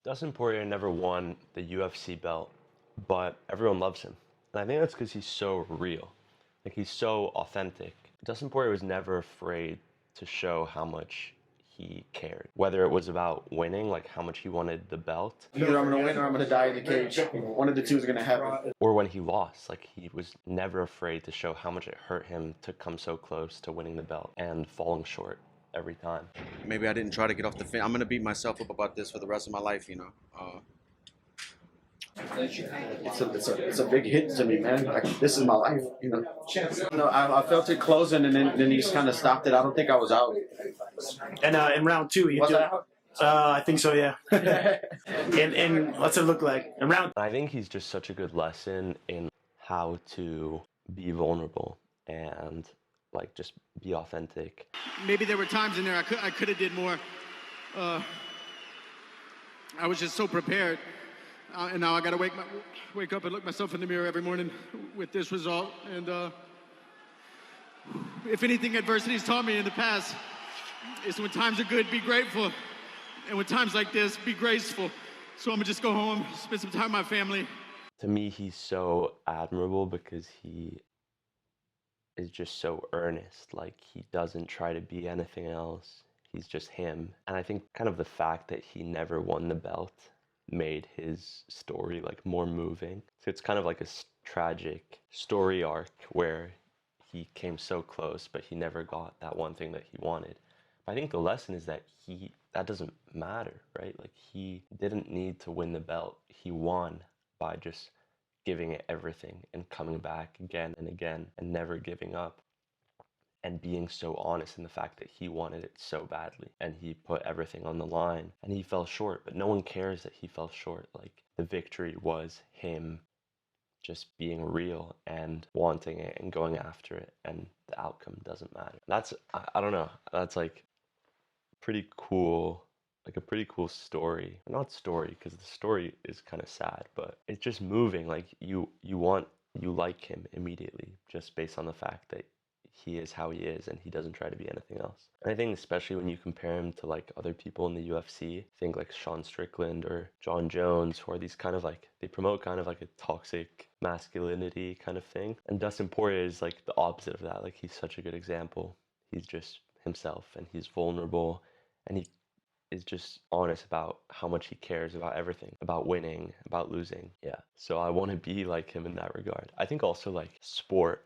Dustin Poirier never won the UFC belt, but everyone loves him. And I think that's because he's so real. Like he's so authentic. Dustin Poirier was never afraid to show how much he cared. Whether it was about winning, like how much he wanted the belt, Either I'm going to win or I'm going to die in the cage. One of the two is going to happen. or when he lost, like he was never afraid to show how much it hurt him to come so close to winning the belt and falling short every time. Maybe I didn't try to get off the fence. I'm gonna beat myself up about this for the rest of my life, you know. It's a big hit to me, man. Like, this is my life, you know. I felt it closing, and then he just kind of stopped it. I don't think I was out. And in round two, Was I out? I think so, yeah. and what's it look like in round? I think he's just such a good lesson in how to be vulnerable and like just be authentic. Maybe there were times in there I could have did more. I was just so prepared, and now I got to wake up and look myself in the mirror every morning with this result. And if anything, adversity's taught me in the past is when times are good, be grateful, and when times like this, be graceful. So I'm gonna just go home, spend some time with my family. To me, he's so admirable because he is just so earnest. Like he doesn't try to be anything else. He's just him. And I think kind of the fact that he never won the belt made his story like more moving. So it's kind of like a tragic story arc where he came so close, but he never got that one thing that he wanted. I think the lesson is that that doesn't matter, right? Like he didn't need to win the belt. He won by just giving it everything and coming back again and again and never giving up and being so honest in the fact that he wanted it so badly and he put everything on the line and he fell short, but no one cares that he fell short. Like the victory was him just being real and wanting it and going after it, and the outcome doesn't matter. That's, I don't know, that's like pretty cool, like a pretty cool story. Not story, because the story is kind of sad, but it's just moving. Like you like him immediately just based on the fact that he is how he is and he doesn't try to be anything else. And I think especially when you compare him to like other people in the UFC, think like Sean Strickland or John Jones, who are these kind of like, they promote kind of like a toxic masculinity kind of thing. And Dustin Poirier is like the opposite of that. Like he's such a good example. He's just himself and he's vulnerable and he is just honest about how much he cares about everything, about winning, about losing. Yeah. So I want to be like him in that regard. I think also like sport.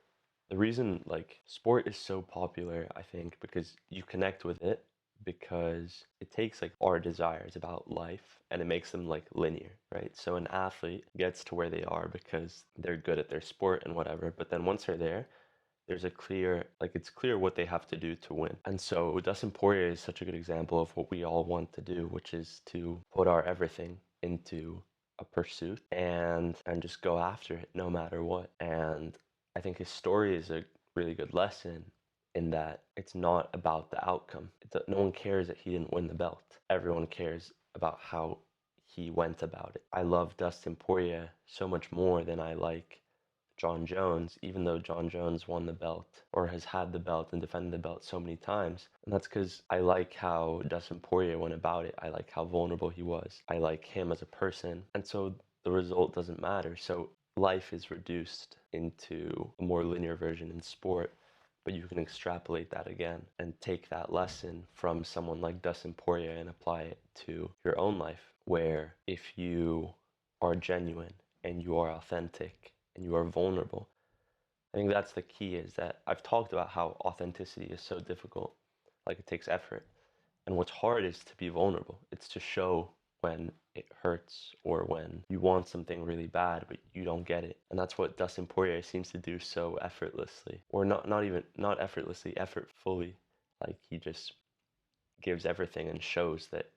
The reason like sport is so popular, I think, because you connect with it because it takes like our desires about life and it makes them like linear, right? So an athlete gets to where they are because they're good at their sport and whatever, but then once they're there, there's a clear, like it's clear what they have to do to win. And so Dustin Poirier is such a good example of what we all want to do, which is to put our everything into a pursuit and just go after it no matter what. And I think his story is a really good lesson in that it's not about the outcome. No one cares that he didn't win the belt. Everyone cares about how he went about it. I love Dustin Poirier so much more than I like John Jones, even though John Jones won the belt or has had the belt and defended the belt so many times. And that's because I like how Dustin Poirier went about it. I like how vulnerable he was. I like him as a person. And so the result doesn't matter. So life is reduced into a more linear version in sport, but you can extrapolate that again and take that lesson from someone like Dustin Poirier and apply it to your own life, where if you are genuine and you are authentic and you are vulnerable, I think that's the key, is that I've talked about how authenticity is so difficult, like it takes effort. And what's hard is to be vulnerable. It's to show when it hurts or when you want something really bad, but you don't get it. And that's what Dustin Poirier seems to do so effortlessly, or not effortlessly, effortfully. Like he just gives everything and shows that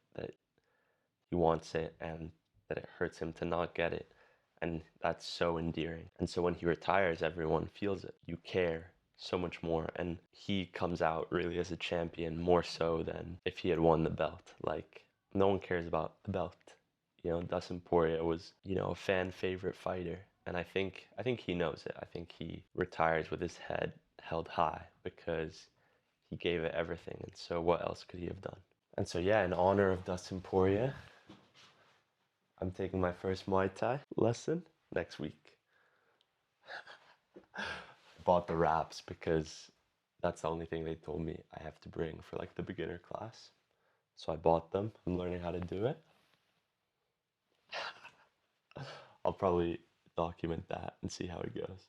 he wants it and that it hurts him to not get it. And that's so endearing. And so when he retires, everyone feels it. You care so much more. And he comes out really as a champion more so than if he had won the belt. Like, no one cares about the belt. You know, Dustin Poirier was, you know, a fan favorite fighter. And I think he knows it. I think he retires with his head held high because he gave it everything. And so what else could he have done? And so, yeah, in honor of Dustin Poirier, I'm taking my first Muay Thai lesson next week. Bought the wraps because that's the only thing they told me I have to bring for like the beginner class. So I bought them. I'm learning how to do it. I'll probably document that and see how it goes.